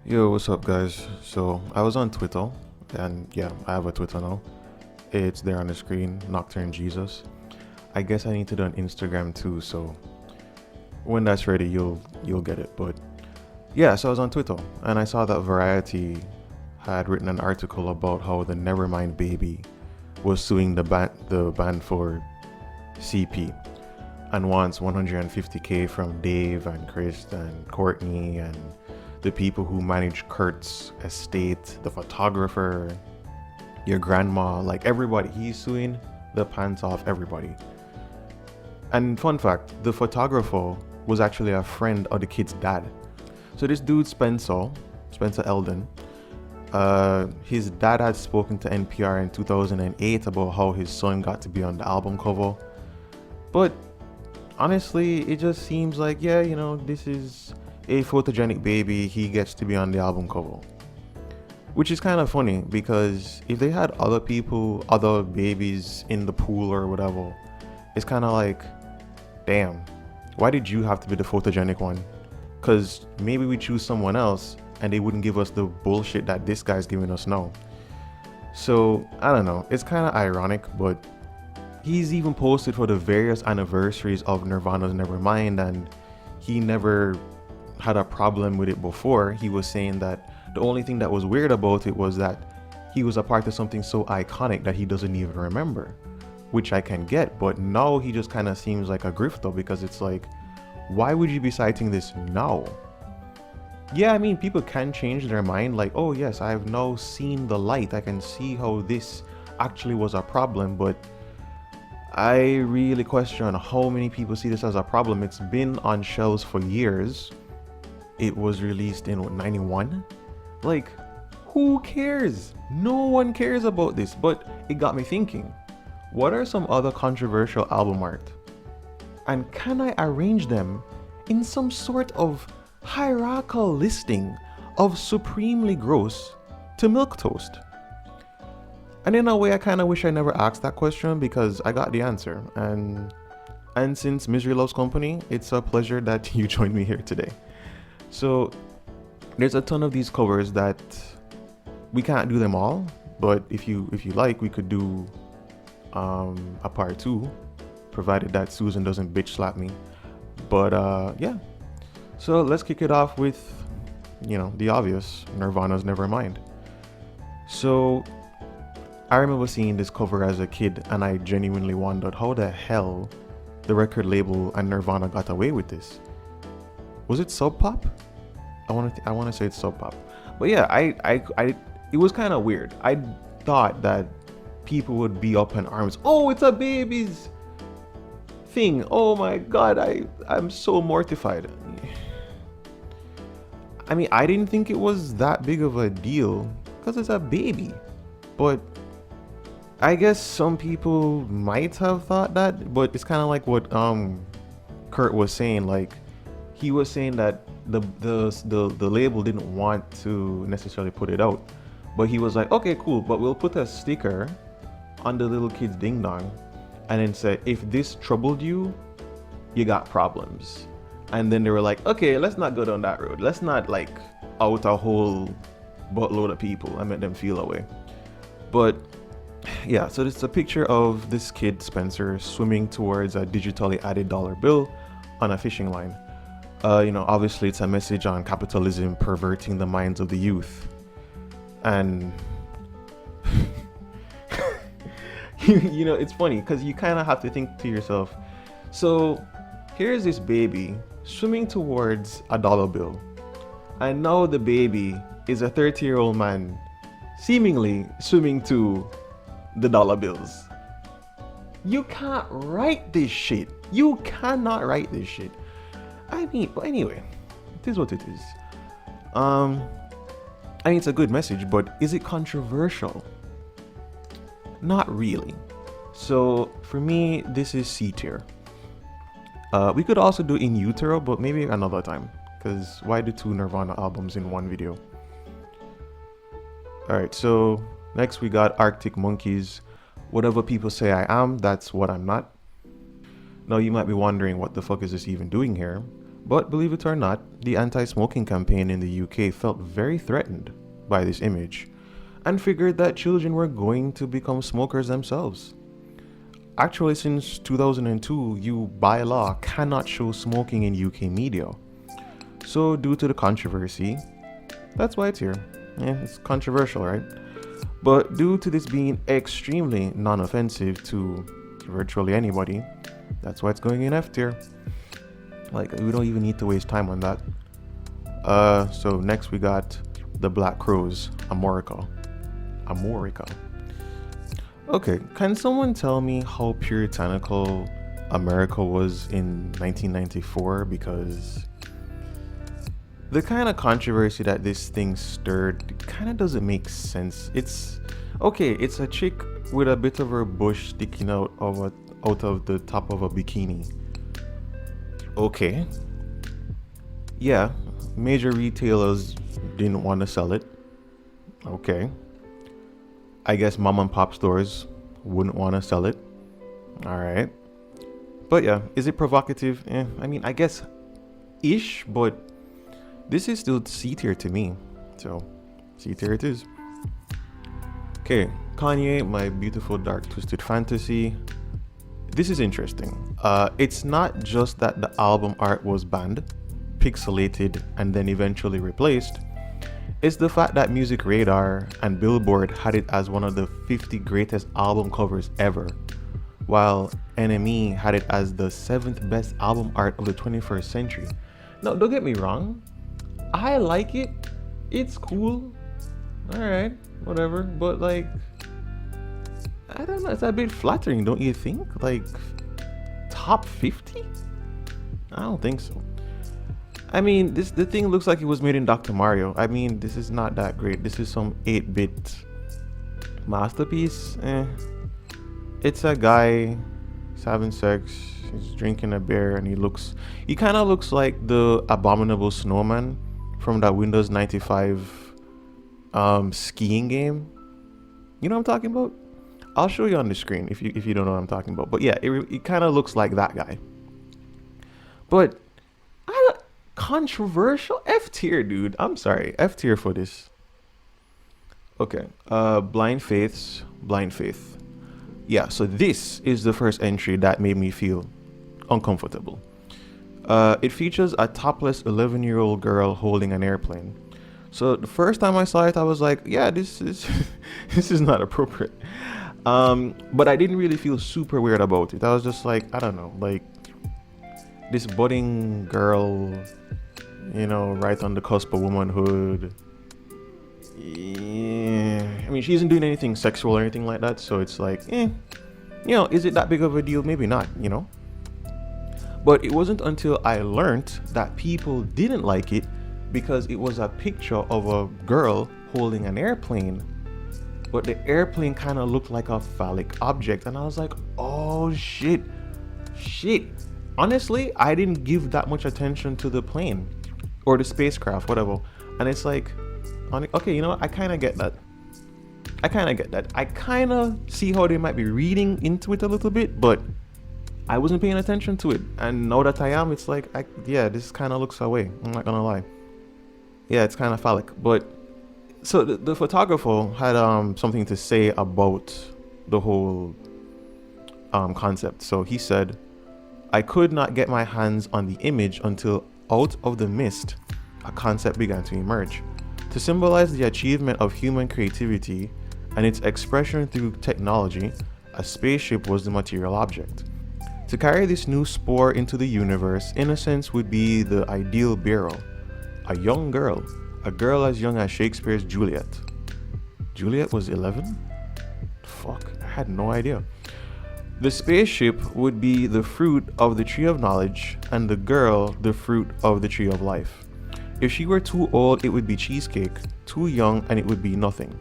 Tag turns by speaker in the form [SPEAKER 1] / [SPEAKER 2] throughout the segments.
[SPEAKER 1] Yo, what's up, guys? So, I was on Twitter, and yeah, I have a Twitter now. It's there on the screen, Nocturne Jesus. I guess I need to do an Instagram too, so when that's ready, you'll get it. But yeah, so I was on Twitter, and I saw that Variety had written an article about how the Nevermind baby was suing the band for CP and wants 150k from Dave and Chris and Courtney and the people who manage Kurt's estate, the photographer, your grandma, like everybody. He's suing the pants off everybody. And fun fact, the photographer was actually a friend of the kid's dad. So this dude Spencer Eldon, his dad had spoken to NPR in 2008 about how his son got to be on the album cover. But honestly, it just seems like, yeah, this is a photogenic baby, he gets to be on the album cover. Which is kind of funny because if they had other babies in the pool or whatever, it's kind of like, damn, why did you have to be the photogenic one? Because maybe we choose someone else and they wouldn't give us the bullshit that this guy's giving us now. So, I don't know, it's kind of ironic, but he's even posted for the various anniversaries of Nirvana's Nevermind, and he never had a problem with it before. He was saying that the only thing that was weird about it was that he was a part of something so iconic that he doesn't even remember, which I can get. But now he just kind of seems like a grifter, because it's like, why would you be citing this now? Yeah, I mean, people can change their mind, like, oh yes, I've now seen the light, I can see how this actually was a problem. But I really question how many people see this as a problem. It's been on shelves for years. It was released in 91. Like, who cares? No one cares about this. But it got me thinking, what are some other controversial album art? And can I arrange them in some sort of hierarchical listing of supremely gross to milquetoast? And in a way, I kind of wish I never asked that question, because I got the answer. And since misery loves company, it's a pleasure that you joined me here today. So there's a ton of these covers that we can't do them all, but if you like, we could do a part 2, provided that Susan doesn't bitch slap me. But yeah, so let's kick it off with the obvious, Nirvana's Nevermind. So I remember seeing this cover as a kid, and I genuinely wondered how the hell the record label and Nirvana got away with this. Was it Sub Pop? I want to say it's Sub Pop. But yeah, it was kind of weird. I thought that people would be up in arms. Oh, it's a baby's thing. Oh my god, I'm so mortified. I mean, I didn't think it was that big of a deal because it's a baby. But I guess some people might have thought that, but it's kind of like what Kurt was saying. Like, he was saying that the label didn't want to necessarily put it out, but he was like, okay, cool, but we'll put a sticker on the little kid's ding dong and then say, if this troubled you, you got problems. And then they were like, okay, let's not go down that road. Let's not like out a whole buttload of people and make them feel away. But yeah, so this is a picture of this kid, Spencer, swimming towards a digitally added dollar bill on a fishing line. Obviously it's a message on capitalism perverting the minds of the youth. And it's funny because you kind of have to think to yourself, so here's this baby swimming towards a dollar bill, and now the baby is a 30-year-old man seemingly swimming to the dollar bills. You can't write this shit. You cannot write this shit. I mean, but anyway, it is what it is. I mean, it's a good message, but is it controversial? Not really. So for me, this is C tier. We could also do In Utero, but maybe another time, because why do 2 Nirvana albums in one video? Alright, so next we got Arctic Monkeys. Whatever people say I am, that's what I'm not. Now you might be wondering, what the fuck is this even doing here? But believe it or not, the anti-smoking campaign in the UK felt very threatened by this image and figured that children were going to become smokers themselves. Actually, since 2002, you by law cannot show smoking in UK media. So due to the controversy, that's why it's here. Yeah, it's controversial, right? But due to this being extremely non-offensive to virtually anybody, that's why it's going in F tier. Like, we don't even need to waste time on that. So next we got the Black Crowes, Amorica. Okay, can someone tell me how puritanical America was in 1994? Because the kind of controversy that this thing stirred kind of doesn't make sense. It's a chick with a bit of her bush sticking out of the top of a bikini. Okay. Yeah, major retailers didn't want to sell it. Okay. I guess mom and pop stores wouldn't want to sell it. All right. But yeah, is it provocative? I mean, I guess ish, but this is still C tier to me. So C tier it is. Okay, Kanye, My Beautiful Dark Twisted Fantasy. This is interesting. It's not just that the album art was banned, pixelated, and then eventually replaced. It's the fact that Music Radar and Billboard had it as one of the 50 greatest album covers ever, while NME had it as the 7th best album art of the 21st century. Now, don't get me wrong, I like it. It's cool. Alright, whatever. But like, I don't know, it's a bit flattering, don't you think? Like, top 50? I don't think so. I mean, the thing looks like it was made in Dr. Mario. I mean, this is not that great. This is some 8-bit masterpiece. It's a guy, he's having sex, he's drinking a beer, and he kind of looks like the abominable snowman from that Windows 95 skiing game. You know what I'm talking about? I'll show you on the screen if you don't know what I'm talking about. But yeah, it kind of looks like that guy. But controversial? F tier, dude. I'm sorry. F tier for this. Okay. Blind Faith. Yeah, so this is the first entry that made me feel uncomfortable. It features a topless 11-year-old girl holding an airplane. So the first time I saw it, I was like, yeah, this is this is not appropriate. But I didn't really feel super weird about it. I was just like, I don't know, like this budding girl, you know, right on the cusp of womanhood. Yeah, I mean, she isn't doing anything sexual or anything like that, so it's like, you know, is it that big of a deal? Maybe not, you know. But it wasn't until I learned that people didn't like it because it was a picture of a girl holding an airplane, but the airplane kind of looked like a phallic object, and I was like, oh shit. Honestly, I didn't give that much attention to the plane or the spacecraft, whatever. And it's like, okay, you know what? I kind of get that. I kind of see how they might be reading into it a little bit, but I wasn't paying attention to it. And now that I am, it's like, this kind of looks away. I'm not gonna lie. Yeah, it's kind of phallic. But so the photographer had something to say about the whole concept. So he said, I could not get my hands on the image until out of the mist, a concept began to emerge. To symbolize the achievement of human creativity and its expression through technology, a spaceship was the material object. To carry this new spore into the universe, innocence would be the ideal bearer. A young girl, a girl as young as Shakespeare's Juliet. Juliet was 11? Fuck, I had no idea. The spaceship would be the fruit of the tree of knowledge, and the girl the fruit of the tree of life. If she were too old, it would be cheesecake, too young, and it would be nothing.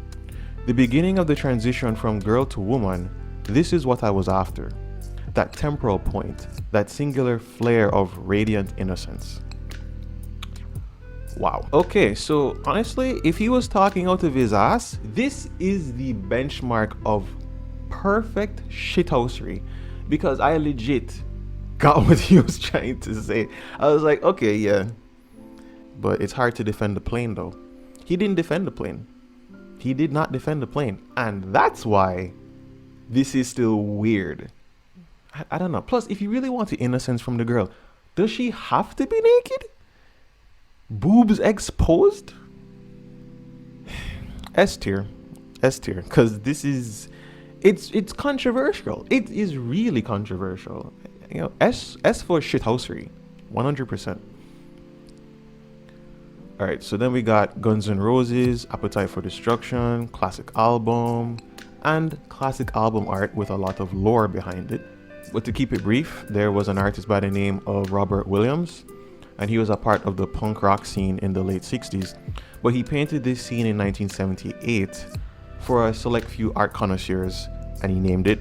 [SPEAKER 1] The beginning of the transition from girl to woman, this is what I was after. That temporal point, that singular flare of radiant innocence. Wow. Okay, so honestly, if he was talking out of his ass, this is the benchmark of perfect shithousery, because I legit got what he was trying to say. I was like, okay, yeah. But it's hard to defend the plane, though. He didn't defend the plane. He did not defend the plane. And that's why this is still weird. I don't know. Plus, if you really want the innocence from the girl, does she have to be naked? Boobs exposed? S tier. S tier. Because this is... It's controversial. It is really controversial. You know, S for shithousery. 100%. Alright, so then we got Guns N' Roses, Appetite for Destruction, classic album, and classic album art with a lot of lore behind it. But to keep it brief, there was an artist by the name of Robert Williams, and he was a part of the punk rock scene in the late 60s. But he painted this scene in 1978 for a select few art connoisseurs, and he named it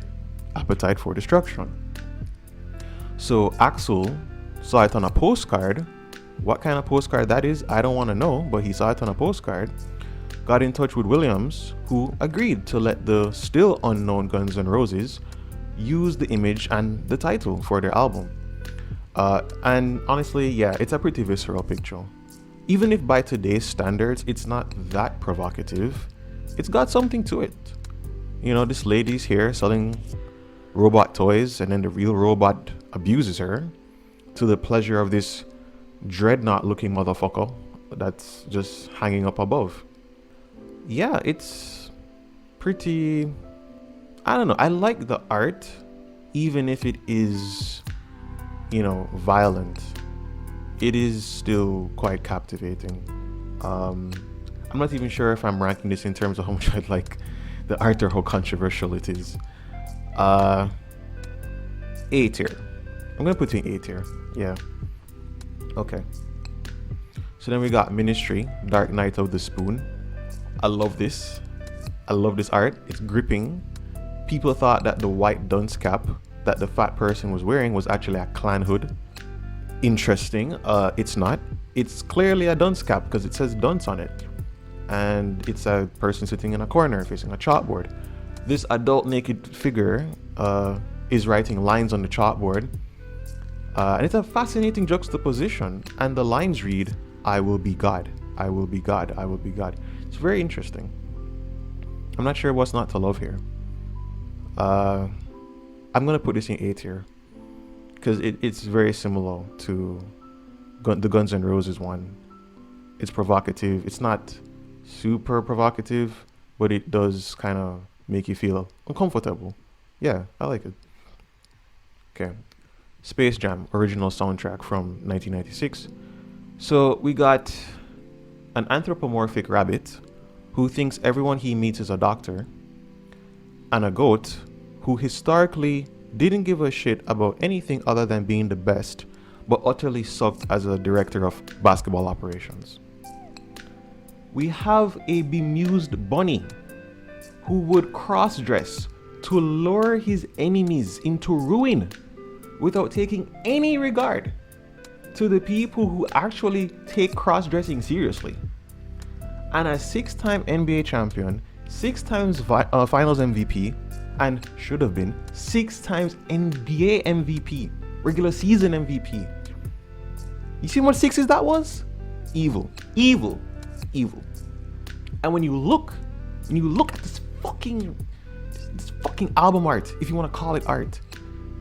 [SPEAKER 1] Appetite for Destruction. So Axel saw it on a postcard. What kind of postcard that is, I don't want to know, but he saw it on a postcard, got in touch with Williams, who agreed to let the still unknown Guns N' Roses use the image and the title for their album. And honestly, yeah, it's a pretty visceral picture. Even if by today's standards, it's not that provocative, it's got something to it. You know, this lady's here selling robot toys, and then the real robot abuses her to the pleasure of this dreadnought looking motherfucker that's just hanging up above. Yeah, it's pretty, I don't know, I like the art, even if it is, you know, violent. It is still quite captivating. I'm not even sure if I'm ranking this in terms of how much I like the art or how controversial it is. A tier. I'm gonna put it in A tier. Yeah. Okay. So then we got Ministry, Dark Knight of the Spoon. I love this. I love this art. It's gripping. People thought that the white dunce cap that the fat person was wearing was actually a clan hood. Interesting. It's not. It's clearly a dunce cap because it says dunce on it. And it's a person sitting in a corner facing a chalkboard. This adult naked figure is writing lines on the chalkboard. And it's a fascinating juxtaposition. And the lines read, I will be God. I will be God. I will be God. It's very interesting. I'm not sure what's not to love here. I'm going to put this in A tier. Because it's very similar to the Guns N' Roses one. It's provocative. It's not super provocative, but it does kind of make you feel uncomfortable. Yeah, I like it. Okay. Space Jam, original soundtrack from 1996. So we got an anthropomorphic rabbit who thinks everyone he meets is a doctor, and a goat who historically didn't give a shit about anything other than being the best, but utterly sucked as a director of basketball operations. We have a bemused bunny who would cross-dress to lure his enemies into ruin without taking any regard to the people who actually take cross-dressing seriously. And a 6-time NBA champion, 6 times finals MVP, and should have been 6 times NBA MVP, regular season MVP. You see what 6s that was? Evil, evil, evil. And when you look at this fucking album art, if you want to call it art,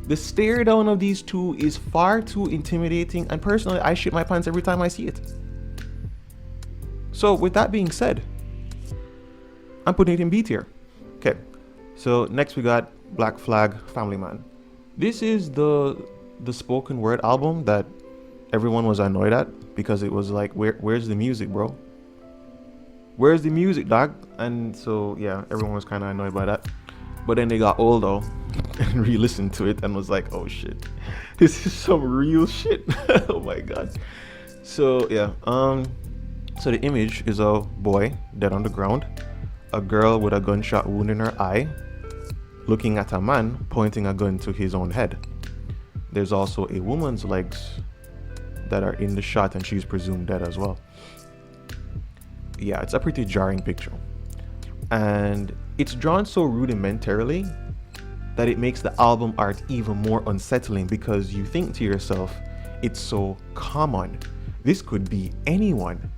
[SPEAKER 1] the stare down of these two is far too intimidating, and personally I shit my pants every time I see it. So with that being said, I'm putting it in B tier. Okay, so next we got Black Flag, Family Man. This is the spoken word album that everyone was annoyed at because it was like, where's the music, bro? Where's the music, dog? And so yeah, everyone was kind of annoyed by that. But then they got old though and re-listened to it and was like, oh shit, this is some real shit. Oh my god. So yeah, so the image is a boy dead on the ground, a girl with a gunshot wound in her eye, looking at a man pointing a gun to his own head. There's also a woman's legs that are in the shot and she's presumed dead as well. Yeah, it's a pretty jarring picture. And it's drawn so rudimentarily that it makes the album art even more unsettling, because you think to yourself, it's so common. This could be anyone.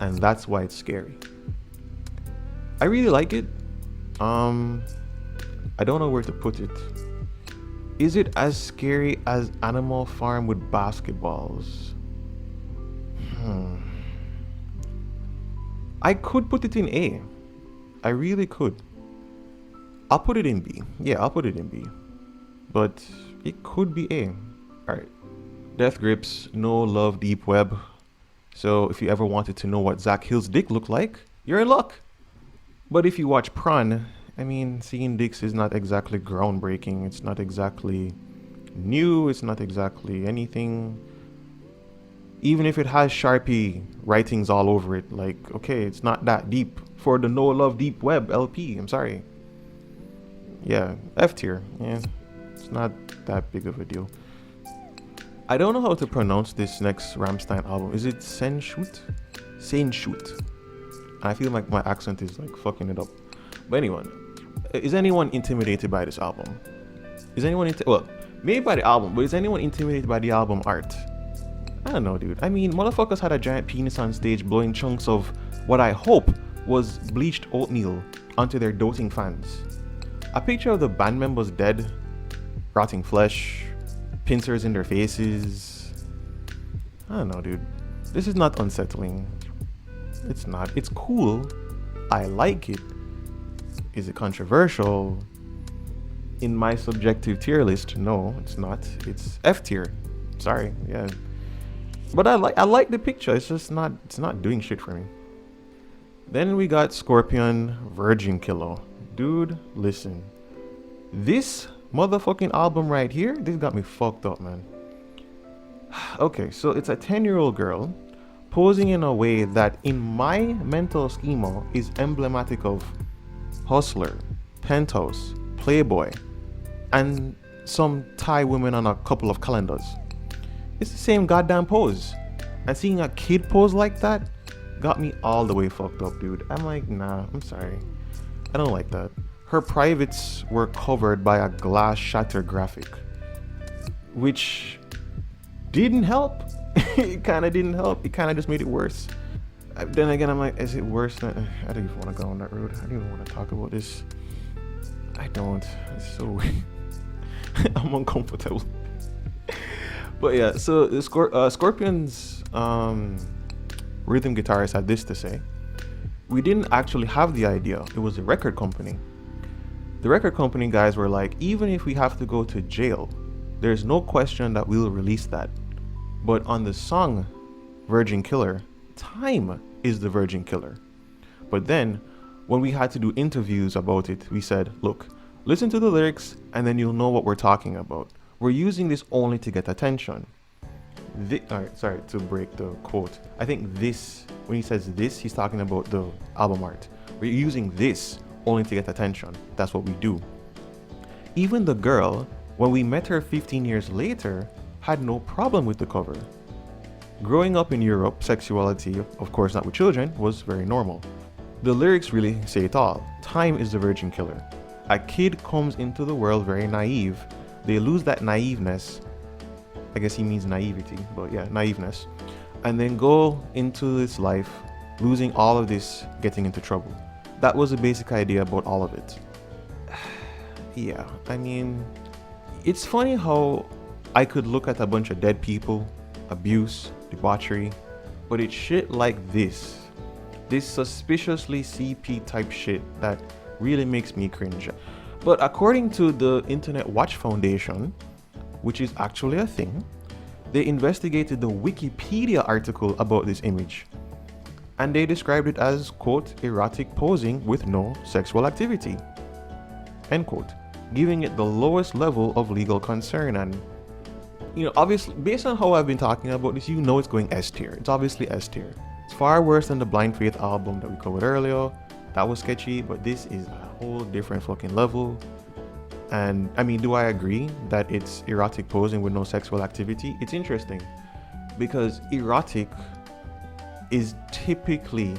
[SPEAKER 1] And that's why it's scary. I really like it. I don't know where to put it. Is it as scary as Animal Farm with basketballs? I could put it in A. I really could. I'll put it in B. Yeah, I'll put it in B. But it could be A. Alright. Death Grips, No Love Deep Web. So if you ever wanted to know what Zach Hill's dick looked like, you're in luck. But if you watch Prawn, I mean, seeing dicks is not exactly groundbreaking. It's not exactly new. It's not exactly anything. Even if it has Sharpie writings all over it, like, okay, it's not that deep for the No Love Deep Web LP. I'm sorry. Yeah, F tier. Yeah, it's not that big of a deal. I don't know how to pronounce this next Rammstein album. Is it censored? Censored. I feel like my accent is like fucking it up. But anyway, is anyone intimidated by this album? Is anyone well, maybe by the album, but is anyone intimidated by the album art? I don't know, dude. I mean, motherfuckers had a giant penis on stage blowing chunks of what I hope was bleached oatmeal onto their doting fans. A picture of the band members dead, rotting flesh, pincers in their faces. I don't know, dude. This is not unsettling. It's not. It's cool. I like it. Is it controversial? In my subjective tier list, no, it's not. It's F tier. Sorry, yeah. But I like the picture. It's just not. It's not doing shit for me. Then we got Scorpion, Virgin Killer. Dude, listen. This motherfucking album right here, this got me fucked up, man. Okay, so it's a 10-year-old girl posing in a way that in my mental schema is emblematic of Hustler, Penthouse, Playboy, and some Thai women on a couple of calendars. It's the same goddamn pose. And seeing a kid pose like that got me all the way fucked up, dude. I'm like, nah, I'm sorry. I don't like that. Her privates were covered by a glass shatter graphic, which didn't help. It kind of didn't help. It kind of just made it worse. Then again, I'm like, is it worse than... I don't even want to go on that road. I don't even want to talk about this. I don't. It's so weird. I'm uncomfortable. But yeah, so the Scorpion's rhythm guitarist had this to say. We didn't actually have the idea. It was the record company. The record company guys were like, even if we have to go to jail, there's no question that we'll release that. But on the song Virgin Killer, time is the virgin killer. But then when we had to do interviews about it, we said, look, listen to the lyrics and then you'll know what we're talking about. We're using this only to get attention. Alright, sorry to break the quote. I think this, when he says this, he's talking about the album art. We're using this only to get attention. That's what we do. Even the girl, when we met her 15 years later, had no problem with the cover. Growing up in Europe, sexuality, of course not with children, was very normal. The lyrics really say it all. Time is the virgin killer. A kid comes into the world very naive. They lose that naiveness. I guess he means naivety, but yeah, naiveness. And then go into this life, losing all of this, getting into trouble. That was the basic idea about all of it. Yeah, I mean, it's funny how I could look at a bunch of dead people, abuse, debauchery, but it's shit like this suspiciously CP type shit that really makes me cringe. But according to the Internet Watch Foundation, which is actually a thing, they investigated the Wikipedia article about this image. And they described it as, quote, erotic posing with no sexual activity, end quote, giving it the lowest level of legal concern. And, you know, obviously, based on how I've been talking about this, you know it's going S tier. It's obviously S tier. It's far worse than the Blind Faith album that we covered earlier. That was sketchy, but this is a whole different fucking level. And, I mean, do I agree that it's erotic posing with no sexual activity? It's interesting, because erotic is typically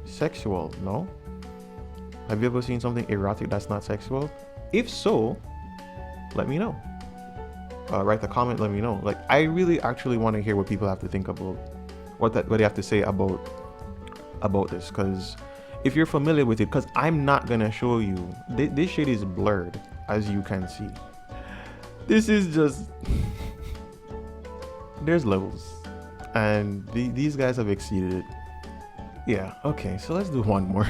[SPEAKER 1] sexual, no? Have you ever seen something erotic that's not sexual? If so, let me know. Write a comment, let me know. Like, I really actually want to hear what people have to think about what they have to say about this, because if you're familiar with it, because I'm not gonna show you, this shit is blurred, as you can see. This is just there's levels, and these guys have exceeded it. Yeah, okay, so let's do one more.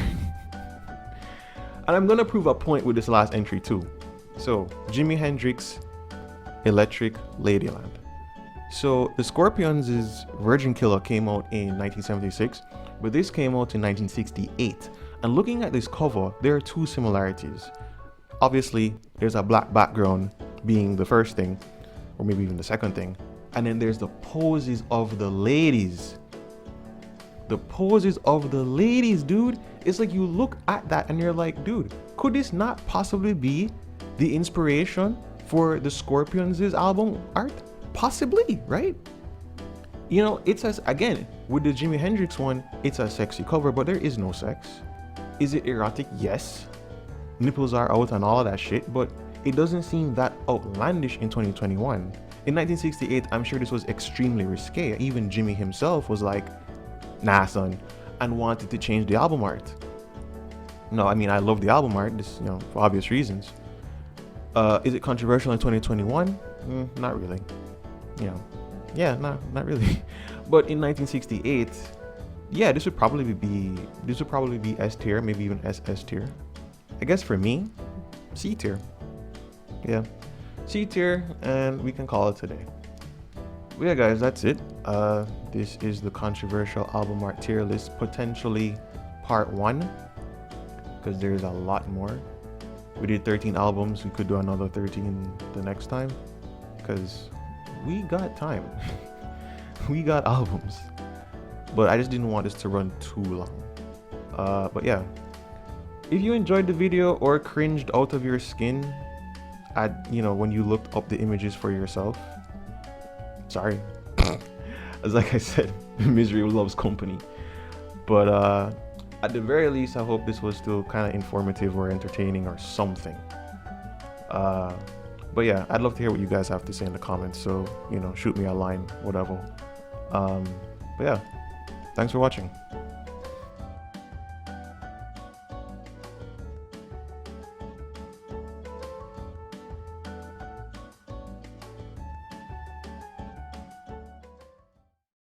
[SPEAKER 1] And I'm gonna prove a point with this last entry too. So Jimi Hendrix, Electric Ladyland. So the Scorpions' Virgin Killer came out in 1976, but this came out in 1968. And looking at this cover, there are two similarities. Obviously, there's a black background being the first thing, or maybe even the second thing. And then there's the poses of the ladies. The poses of the ladies, dude. It's like you look at that and you're like, dude, could this not possibly be the inspiration for the Scorpions' album art? Possibly, right? You know, it says, again, with the Jimi Hendrix one, it's a sexy cover, but there is no sex. Is it erotic? Yes. Nipples are out and all of that shit, but it doesn't seem that outlandish in 2021. In 1968, I'm sure this was extremely risque. Even Jimmy himself was like, nah, son, and wanted to change the album art. No, I mean, I love the album art, this, you know, for obvious reasons. Is it controversial in 2021? Not really. You know, yeah, not really. But in 1968, yeah, this would probably be S tier, maybe even SS tier. I guess for me, C tier. Yeah, C tier, and we can call it today. But yeah, guys, that's it. This is the controversial album art tier list, potentially part 1, because there's a lot more. We did 13 albums. We could do another 13 the next time, because we got time. We got albums, but I just didn't want this to run too long. But yeah, if you enjoyed the video or cringed out of your skin at, you know, when you looked up the images for yourself, sorry. As like I said, misery loves company. But at the very least, I hope this was still kind of informative or entertaining or something. But yeah, I'd love to hear what you guys have to say in the comments. So, you know, shoot me a line, whatever. But yeah, thanks for watching.